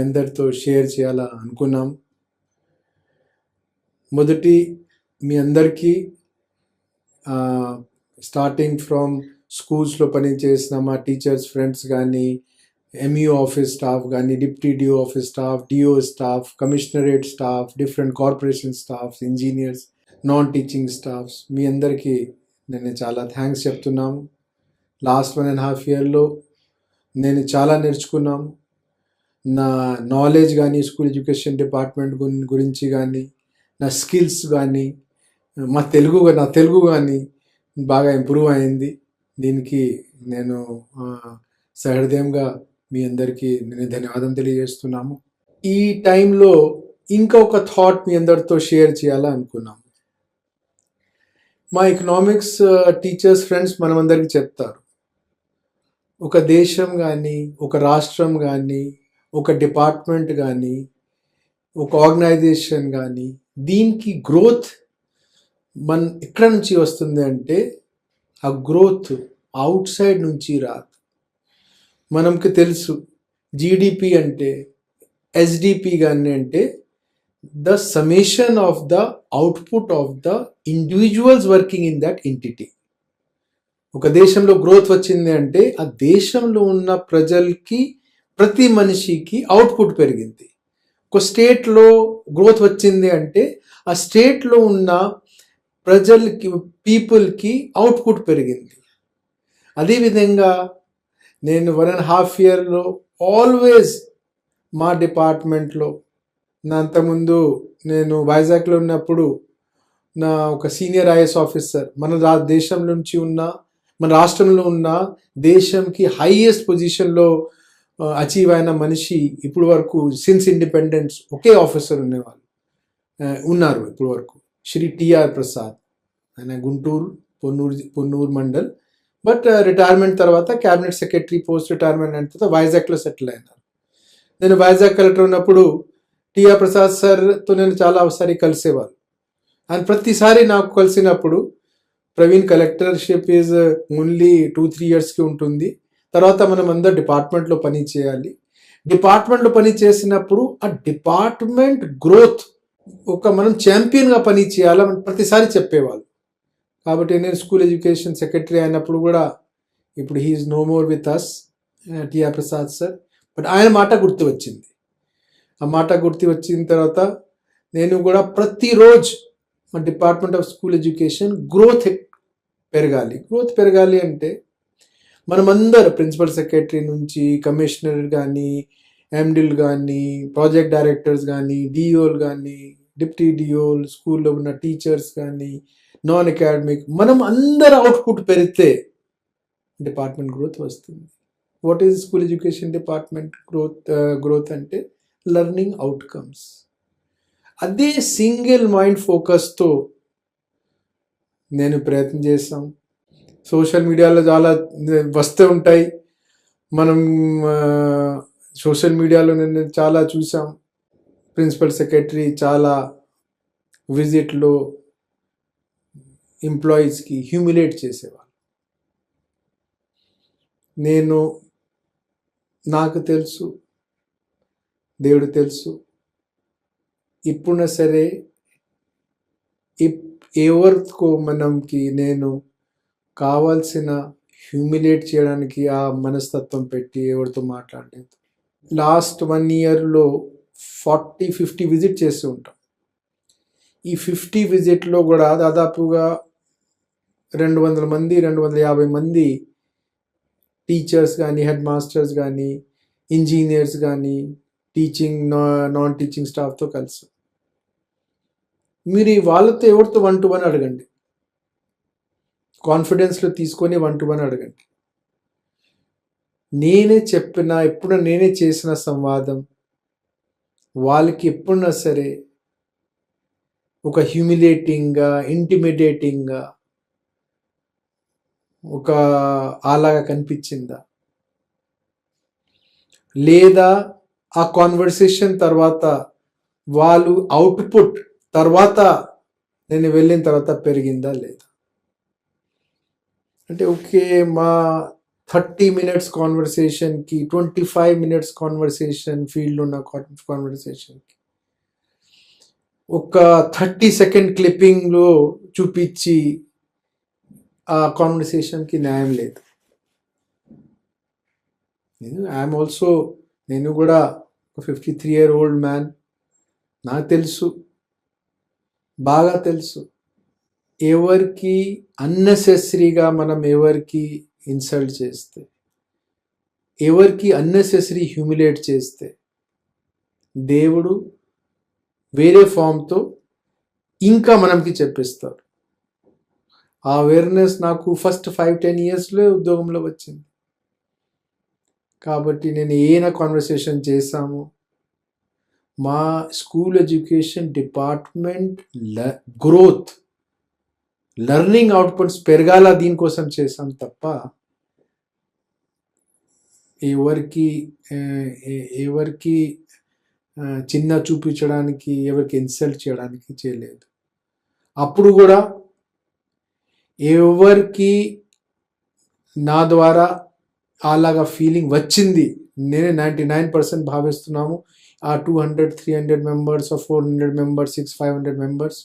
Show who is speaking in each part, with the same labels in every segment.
Speaker 1: అందరితో షేర్ చేయాలా అనుకున్నాం. మొదటి మీ అందరికీ స్టార్టింగ్ ఫ్రమ్ స్కూల్స్లో పనిచేసిన మా టీచర్స్ ఫ్రెండ్స్ కానీ, ఎంఈఓ ఆఫీస్ స్టాఫ్ కానీ, deputy DO office staff, DO staff, commissionerate staff, different corporation staffs, engineers, non teaching staffs, మీ అందరికీ నేను చాలా థ్యాంక్స్ చెప్తున్నాము. లాస్ట్ 1.5 yearలో నేను చాలా నేర్చుకున్నాం. నా నాలెడ్జ్ కానీ, స్కూల్ ఎడ్యుకేషన్ డిపార్ట్మెంట్ గురించి కానీ, నా స్కిల్స్ కానీ, నా తెలుగు కానీ బాగా ఇంప్రూవ్ అయింది. దీనికి నేను సహృదయంగా మీ అందరికీ నేను ధన్యవాదం తెలియజేస్తున్నాము. ఈ టైంలో ఇంకొక థాట్ మీ అందరితో షేర్ చేయాలా అనుకున్నాము. మా ఎకనామిక్స్ టీచర్స్ ఫ్రెండ్స్ మనమందరికీ చెప్తారు, ఒక దేశం కానీ, ఒక రాష్ట్రం కానీ, ఒక డిపార్ట్మెంట్ కానీ, ఒక ఆర్గనైజేషన్ కానీ, దీనికి గ్రోత్ ఎక్కడ నుంచి వస్తుంది అంటే ఆ గ్రోత్ అవుట్ సైడ్ నుంచి రాదు. మనకి తెలుసు జీడిపి అంటే, ఎస్డిపి కానీ అంటే the summation of the output of the individuals working in that entity. ఒక దేశంలో గ్రోత్ వచ్చింది అంటే ఆ దేశంలో ఉన్న ప్రజలకి, ప్రతి మనిషికి అవుట్పుట్ పెరిగింది. ఒక స్టేట్లో గ్రోత్ వచ్చింది అంటే ఆ స్టేట్లో ఉన్న ప్రజలకి, పీపుల్కి అవుట్పుట్ పెరిగింది. అదేవిధంగా నేను 1.5 yearలో ఆల్వేస్ మా డిపార్ట్మెంట్లో, అంతకుముందు నేను వైజాగ్లో ఉన్నప్పుడు నా ఒక సీనియర్ ఐఏఎస్ ఆఫీసర్ మన దేశం నుంచి ఉన్న, మన రాష్ట్రంలో ఉన్న దేశంకి హైయెస్ట్ పొజిషన్లో అచీవ్ అయిన మనిషి ఇప్పుడు వరకు సిన్స్ ఇండిపెండెన్స్ ఒకే ఆఫీసర్ ఉన్నారు ఇప్పుడు వరకు, శ్రీ టిఆర్ ప్రసాద్. ఆయన గుంటూరు పొన్నూరు మండల్, బట్ రిటైర్మెంట్ తర్వాత క్యాబినెట్ సెక్రటరీ పోస్ట్ రిటైర్మెంట్ అయిన తర్వాత వైజాగ్లో సెటిల్ అయినారు. నేను వైజాగ్ కలెక్టర్ ఉన్నప్పుడు టిఆర్ ప్రసాద్ సార్తో నేను చాలా ఒకసారి కలిసేవారు. అండ్ ప్రతిసారి నాకు కలిసినప్పుడు ప్రవీణ్ కలెక్టర్షిప్ ఈజ్ ఓన్లీ 2-3 yearsకి ఉంటుంది, తర్వాత మనం అందరు డిపార్ట్మెంట్లో పని చేయాలి. డిపార్ట్మెంట్లో పని చేసినప్పుడు ఆ డిపార్ట్మెంట్ గ్రోత్ మనం ఛాంపియన్గా పని చేయాలని ప్రతిసారి చెప్పేవాళ్ళు. కాబట్టి నేను స్కూల్ ఎడ్యుకేషన్ సెక్రటరీ అయినప్పుడు కూడా, ఇప్పుడు he is no more with us, TR Prasad sir, but ఆయన మాట గుర్తు వచ్చింది. ఆ మాట గుర్తు వచ్చిన తర్వాత నేను కూడా ప్రతిరోజు మా department of school education growth పెరగాలి అంటే మనమందరం ప్రిన్సిపల్ సెక్రటరీ నుంచి కమిషనర్ కానీ, ఎండిల్ కానీ, ప్రాజెక్ట్ డైరెక్టర్స్ కానీ, డిఓలు కానీ, డిప్యూటీ డిఓలు, స్కూల్లో ఉన్న టీచర్స్ కానీ, నాన్ అకాడమిక్, మనం అందరు అవుట్పుట్ పెరిగితే డిపార్ట్మెంట్ గ్రోత్ వస్తుంది. What is school education department growth అంటే లెర్నింగ్ అవుట్కమ్స్. అదే సింగిల్ మైండ్ ఫోకస్తో నేను ప్రయత్నం చేశాం. సోషల్ మీడియాలో చాలా వస్తూ ఉంటాయి, మనం సోషల్ మీడియాలో నేను చాలా చూసాం. ప్రిన్సిపల్ సెక్రటరీ చాలా విజిట్లో ఎంప్లాయీస్కి హ్యూమిలేట్ చేసేవాళ్ళు. నాకు తెలుసు, దేవుడు తెలుసు, ఇప్పుడున్నా సరే ఎవరికో నేను కావాల్సిన హ్యూమిలేట్ చేయడానికి ఆ మనస్తత్వం పెట్టి ఎవరితో మాట్లాడలేదు. లాస్ట్ 1 yearలో 40-50 విజిట్ చేస్తూ ఉంటాం. ఈ 50 విజిట్లో కూడా దాదాపుగా 200 మంది, 250 మంది టీచర్స్ కానీ, హెడ్ మాస్టర్స్ కానీ, ఇంజనీర్స్ కానీ, టీచింగ్, నాన్ టీచింగ్ స్టాఫ్తో కలిసి మీరు వాళ్ళతో ఎవరితో 1-to-1 అడగండి, కాన్ఫిడెన్స్లో తీసుకొని 1-to-1 అడగండి. ఎప్పుడైనా నేనే చేసిన సంవాదం వాళ్ళకి ఎప్పుడన్నా సరే ఒక హ్యూమిలేటింగ్గా, ఇంటిమిడేటింగ్గా, ఒక అలాగా కనిపించిందా? లేదా ఆ కాన్వర్సేషన్ తర్వాత వాళ్ళు అవుట్పుట్ తర్వాత నేను వెళ్ళిన తర్వాత పెరిగిందా లేదా? అంటే ఓకే, మా 30 minutes కాన్వర్సేషన్కి 25 minutes కాన్వర్సేషన్ ఫీల్డ్ ఉన్న కాన్వర్సేషన్కి ఒక 30-second క్లిప్పింగ్లో చూపించి ఆ కాన్వర్సేషన్కి న్యాయం లేదు. ఐఎమ్ ఆల్సో, నేను కూడా 53-year-old మ్యాన్. నాకు తెలుసు, బాగా తెలుసు, ఎవరికి అన్నెసెసరీగా మనం ఎవరికి ఇన్సల్ట్ చేస్తే, ఎవరికి అన్నెసెసరీ హ్యూమిలేట్ చేస్తే దేవుడు వేరే ఫామ్తో ఇంకా మనకి చెప్పిస్తారు. ఆ అవేర్నెస్ నాకు ఫస్ట్ 5-10 yearsలో ఉద్యోగంలో వచ్చింది. కాబట్టి నేను ఏమైనా కాన్వర్సేషన్ చేశాము, మా school education department growth, learning outputs పెరగాల దీనికోసం చేశాం తప్ప ఎవరికి చిన్న చూపించడానికి, ఎవరికి ఇన్సల్ట్ చేయడానికి చేయలేదు. అప్పుడు కూడా ఎవరికి నా ద్వారా అలాగా ఫీలింగ్ వచ్చింది, నేనే 99% భావిస్తున్నాము. ఆ 200-300 members, 400 members, 600-500 members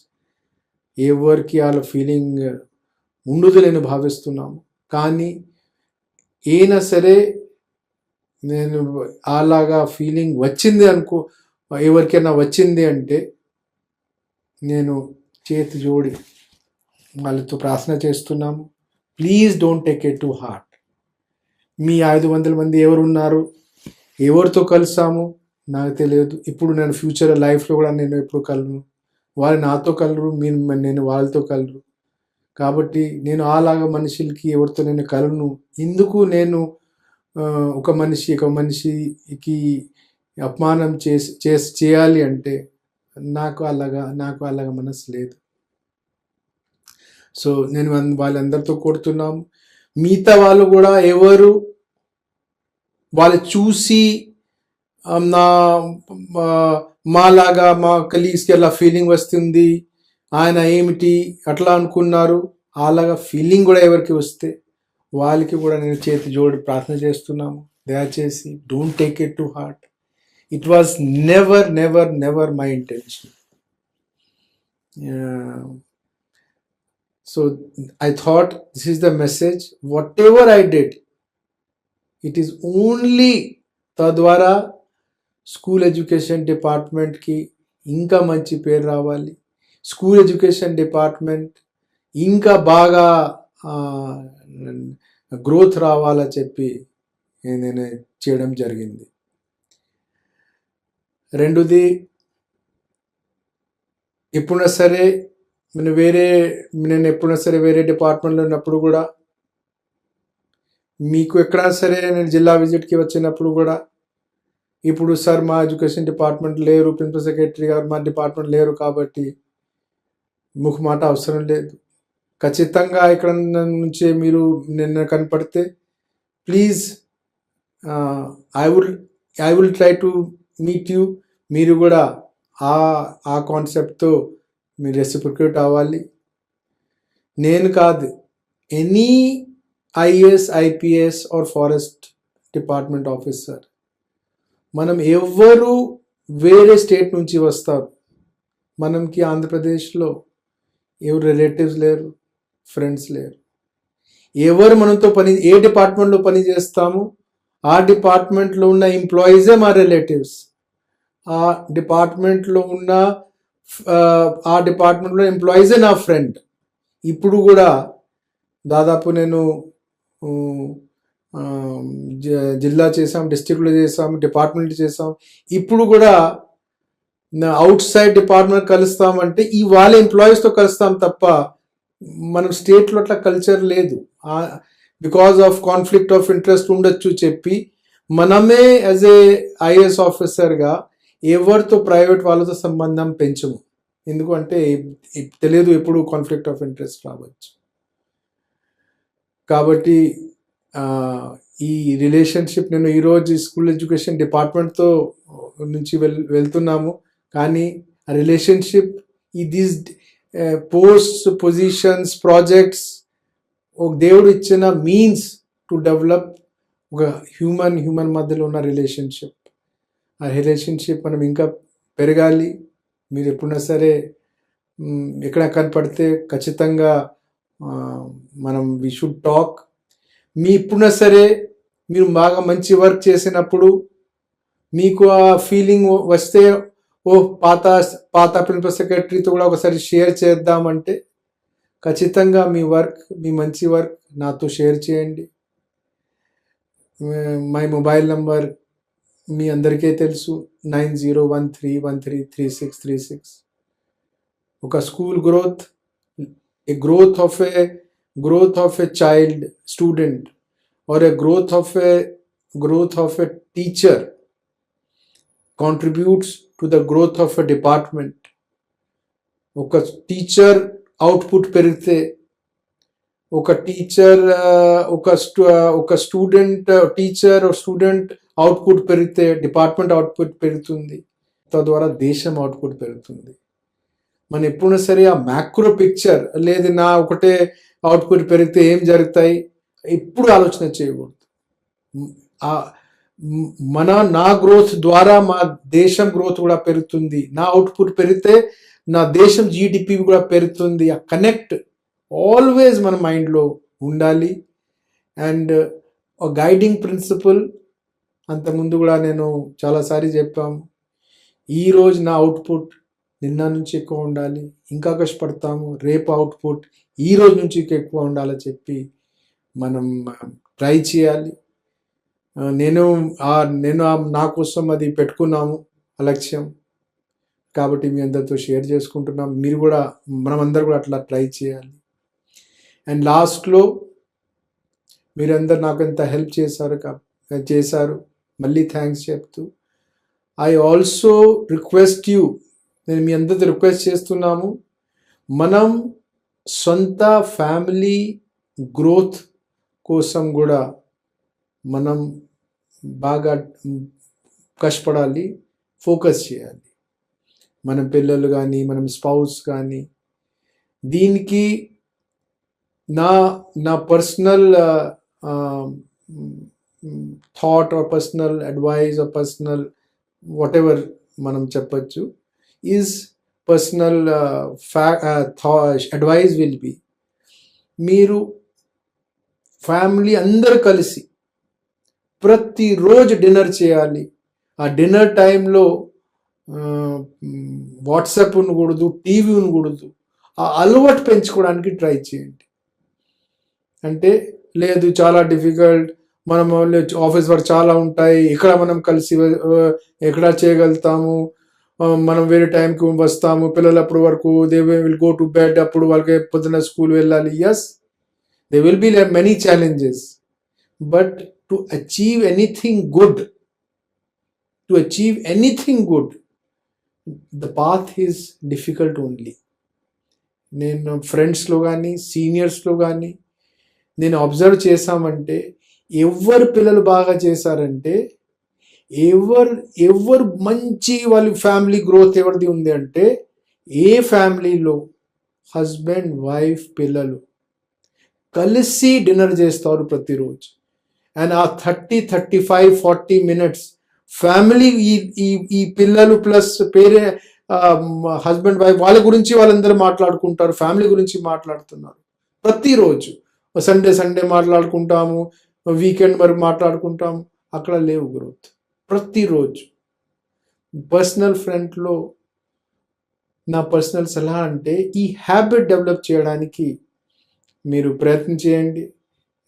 Speaker 1: ఎవరికి వాళ్ళ ఫీలింగ్ ఉండదు నేను భావిస్తున్నాము. కానీ అయినా సరే నేను అలాగా ఫీలింగ్ వచ్చింది అనుకో, ఎవరికైనా వచ్చింది అంటే నేను చేతి జోడి వాళ్ళతో ప్రార్థన చేస్తున్నాము. Please don't take it to heart. మీ 500 మంది ఎవరున్నారు, ఎవరితో కలిసాము నాకు తెలియదు. ఇప్పుడు నేను ఫ్యూచర్ లైఫ్లో కూడా నేను ఎప్పుడు కలరు, వాళ్ళు నాతో కలరు, నేను వాళ్ళతో కలరు. కాబట్టి నేను అలాగా మనుషులకి ఎవరితో నేను కలను. ఎందుకు నేను ఒక మనిషికి అపమానం చేయాలి అంటే నాకు అలాగా మనసు లేదు. సో నేను వాళ్ళందరితో కొడుతున్నాము. మిగతా వాళ్ళు కూడా ఎవరు వాళ్ళు చూసి మాలాగా మా కలీగ్స్కి అలా ఫీలింగ్ వస్తుంది, ఆయన ఏమిటి అట్లా అనుకున్నారు, అలాగా ఫీలింగ్ కూడా ఎవరికి వస్తే వాళ్ళకి కూడా నేను చేతి జోడి ప్రార్థన చేస్తున్నాము. దయచేసి don't take it to heart. It was never my intention. So I thought this is the message. Whatever I did, it is only తద్వారా స్కూల్ ఎడ్యుకేషన్ డిపార్ట్మెంట్కి ఇంకా మంచి పేరు రావాలి, స్కూల్ ఎడ్యుకేషన్ డిపార్ట్మెంట్ ఇంకా బాగా గ్రోత్ రావాలని చెప్పి నేను చేయడం జరిగింది. రెండోది, ఎప్పుడైనా సరే నేను ఎప్పుడైనా సరే వేరే డిపార్ట్మెంట్లో ఉన్నప్పుడు కూడా, మీకు ఎక్కడైనా సరే నేను జిల్లా విజిట్కి వచ్చినప్పుడు కూడా, ఇప్పుడు సార్ మా ఎడ్యుకేషన్ డిపార్ట్మెంట్ లేరు, ప్రిన్సిపల్ సెక్రటరీ గారు మా డిపార్ట్మెంట్ లేరు కాబట్టి మాట అవసరం లేదు. ఖచ్చితంగా ఇక్కడ నుంచే మీరు నిన్న కనపడితే please I will try to meet you. మీరు కూడా ఆ కాన్సెప్ట్తో మీరు రెసిప్రికేట్ అవ్వాలి. నేను కాదు, any IAS, IPS or forest department officer, మనం ఎవరు వేరే స్టేట్ నుంచి వస్తారు, మనకి ఆంధ్రప్రదేశ్లో ఎవరు రిలేటివ్స్ లేరు, ఫ్రెండ్స్ లేరు. ఎవరు మనతో ఏ డిపార్ట్మెంట్లో పని చేస్తాము ఆ డిపార్ట్మెంట్లో ఉన్న ఎంప్లాయీసే మా రిలేటివ్స్, ఆ డిపార్ట్మెంట్లో ఎంప్లాయీసే నా ఫ్రెండ్. ఇప్పుడు కూడా దాదాపు నేను జిల్లా చేసాం, డిస్ట్రిక్ట్లో చేసాం, డిపార్ట్మెంట్ చేసాం. ఇప్పుడు కూడా అవుట్ సైడ్ డిపార్ట్మెంట్ కలుస్తామంటే వాళ్ళ ఎంప్లాయీస్తో కలుస్తాం తప్ప మనం స్టేట్లో అట్లా కల్చర్ లేదు. Because of conflict of interest ఉండొచ్చు చెప్పి మనమే యాజ్ ఏ ఐఏఎస్ ఆఫీసర్గా ఎవరితో ప్రైవేట్ వాళ్ళతో సంబంధం పెంచము. ఎందుకంటే తెలియదు ఎప్పుడు కాన్ఫ్లిక్ట్ ఆఫ్ ఇంట్రెస్ట్ రావచ్చు. కాబట్టి ఈ రిలేషన్షిప్, నేను ఈరోజు స్కూల్ ఎడ్యుకేషన్ డిపార్ట్మెంట్తో నుంచి వెళ్తున్నాము, కానీ ఆ relationship these post positions projects దేవుడు ఇచ్చిన మీన్స్ టు డెవలప్ ఒక హ్యూమన్ మధ్యలో ఉన్న రిలేషన్షిప్. ఆ రిలేషన్షిప్ మనం ఇంకా పెరగాలి. మీరు ఎప్పుడైనా సరే ఎక్కడ కనపడితే ఖచ్చితంగా మనం వి షుడ్ టాక్. మీ ఇప్పుడున్నా సరే మీరు బాగా మంచి వర్క్ చేసినప్పుడు మీకు ఆ ఫీలింగ్ వస్తే, ఓ పాత ప్రిన్సిపల్ సెక్రటరీతో కూడా ఒకసారి షేర్ చేద్దామంటే ఖచ్చితంగా మీ మంచి వర్క్ నాతో షేర్ చేయండి. మై మొబైల్ నంబర్ మీ అందరికీ తెలుసు, 9013133636. ఒక school growth, a growth of a child student or a growth of a teacher contributes to the growth of a department. ఒక టీచర్ అవుట్పుట్ పెరిగితే, ఒక స్టూడెంట్ అవుట్పుట్ పెరిగితే డిపార్ట్మెంట్ అవుట్పుట్ పెరుగుతుంది, తద్వారా దేశం అవుట్పుట్ పెరుగుతుంది. మనం ఎప్పుడైనా సరే ఆ మ్యాక్రో పిక్చర్ లేదు నా ఒకటే అవుట్పుట్ పెరిగితే ఏం జరుగుతాయి ఎప్పుడు ఆలోచన చేయకూడదు. నా గ్రోత్ ద్వారా మా దేశం గ్రోత్ కూడా పెరుగుతుంది. నా అవుట్పుట్ పెరిగితే నా దేశం జీడిపి కూడా పెరుగుతుంది. ఆ కనెక్ట్ ఆల్వేస్ మన మైండ్లో ఉండాలి. అండ్ గైడింగ్ ప్రిన్సిపల్ అంతకుముందు కూడా నేను చాలాసారి చెప్పాము, ఈరోజు నా అవుట్పుట్ నిన్న నుంచి ఎక్కువ ఉండాలి, ఇంకా కష్టపడతాము, రేపు అవుట్పుట్ ఈ రోజు నుంచి ఎక్కువ ఉండాలని చెప్పి మనం ట్రై చేయాలి. నేను నా కోసం అది పెట్టుకున్నాము లక్ష్యం, కాబట్టి మీ అందరితో షేర్ చేసుకుంటున్నాం. మీరు కూడా మనమందరూ కూడా అట్లా ట్రై చేయాలి. అండ్ లాస్ట్లో మీరందరూ నాకు ఎంత హెల్ప్ చేశారు మళ్ళీ థ్యాంక్స్ చెప్తూ, ఐ ఆల్సో రిక్వెస్ట్ యూ, నేను మీ అందరితో రిక్వెస్ట్ చేస్తున్నాము, మనం సొంత ఫ్యామిలీ గ్రోత్ కోసం కూడా మనం బాగా కష్టపడాలి, ఫోకస్ చేయాలి. మన పిల్లలు కానీ మనం స్పౌస్ కానీ. దీనికి నా personal thought or personal advice or personal whatever మనం చెప్పచ్చు is personal advice will be, మీరు ఫ్యామిలీ అందరు కలిసి ప్రతిరోజు డిన్నర్ చేయాలి. ఆ డిన్నర్ టైంలో వాట్సాప్ ఉండకూడదు, టీవీ ఉండకూడదు. ఆ అలవాటు పెంచుకోవడానికి ట్రై చేయండి. అంటే లేదు చాలా డిఫికల్ట్, మనం ఆఫీస్ వర్క్ చాలా ఉంటాయి, ఇక్కడ మనం కలిసి ఎక్కడ చేయగలుగుతాము, మనం వేరే టైంకి వస్తాము, పిల్లలు అప్పుడు వరకు they will go to bed, అప్పుడు వాళ్ళకి పొద్దున్న స్కూల్ వెళ్ళాలి. Yes, they will be many challenges, but to achieve anything good, the path is difficult only. నేను ఫ్రెండ్స్లో కానీ సీనియర్స్లో కానీ నేను అబ్జర్వ్ చేశామంటే, ఎవరు పిల్లలు బాగా చేశారంటే, ఎవరు మంచి వాళ్ళ ఫ్యామిలీ గ్రోత్ ఎవరిది ఉంది అంటే, ఏ ఫ్యామిలీలో హస్బెండ్ వైఫ్ పిల్లలు కలిసి డిన్నర్ చేస్తారు ప్రతిరోజు. అండ్ ఆ 30-35-40 minutes ఫ్యామిలీ, ఈ పిల్లలు ప్లస్ హస్బెండ్ వైఫ్ వాళ్ళ గురించి వాళ్ళందరూ మాట్లాడుకుంటారు, ఫ్యామిలీ గురించి మాట్లాడుతున్నారు ప్రతిరోజు. సండే మాట్లాడుకుంటాము, వీకెండ్ వరకు మాట్లాడుకుంటాము, అక్కడ లేవు గ్రోత్. ప్రతిరోజు పర్సనల్ ఫ్రంట్లో నా పర్సనల్ సలహా అంటే, ఈ హ్యాబిట్ డెవలప్ చేయడానికి మీరు ప్రయత్నం చేయండి.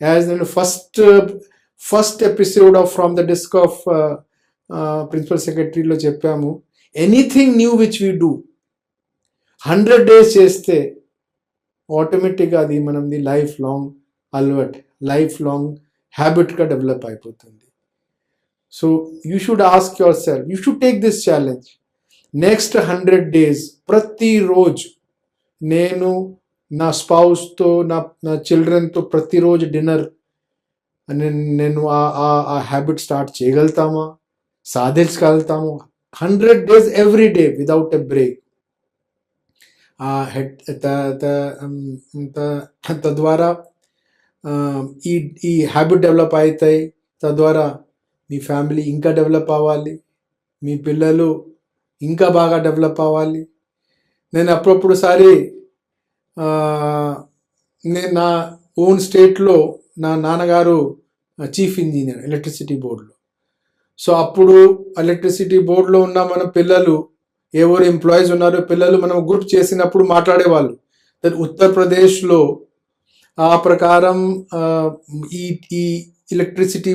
Speaker 1: యాజ్ నేను first episode of from the desk of principal సెక్రటరీలో చెప్పాము, anything new which we do 100 days చేస్తే ఆటోమేటిక్గా అది మనది లైఫ్ లాంగ్ అలవాట్, లైఫ్ లాంగ్ హ్యాబిట్గా డెవలప్ అయిపోతుంది. So you should ask yourself, you should take this challenge. Next 100 days ప్రతిరోజు నేను నా స్పౌస్తో నా చిల్డ్రన్తో ప్రతిరోజు డిన్నర్ నేను ఆ హ్యాబిట్ స్టార్ట్ చేయగలుగుతామా, సాధించగలుగుతాము. 100 days every day without a break. తద్వారా ఆ, ఈ ఈ హ్యాబిట్ డెవలప్ అవుతాయి. తద్వారా మీ ఫ్యామిలీ ఇంకా డెవలప్ అవ్వాలి, మీ పిల్లలు ఇంకా బాగా డెవలప్ అవ్వాలి. నేను అప్పుడప్పుడు సారి ఆ, నేను నా ఓన్ స్టేట్లో నా నాన్నగారు చీఫ్ ఇంజనీర్ ఎలక్ట్రిసిటీ బోర్డులో. సో అప్పుడు ఎలక్ట్రిసిటీ బోర్డులో ఉన్న మన పిల్లలు ఎవరు ఎంప్లాయీస్ ఉన్నారో పిల్లలు మనం గ్రూప్ చేసినప్పుడు మాట్లాడేవాళ్ళు. దట్ ఉత్తరప్రదేశ్లో ఆ ప్రకారం ఈ ఈ ఎలక్ట్రిసిటీ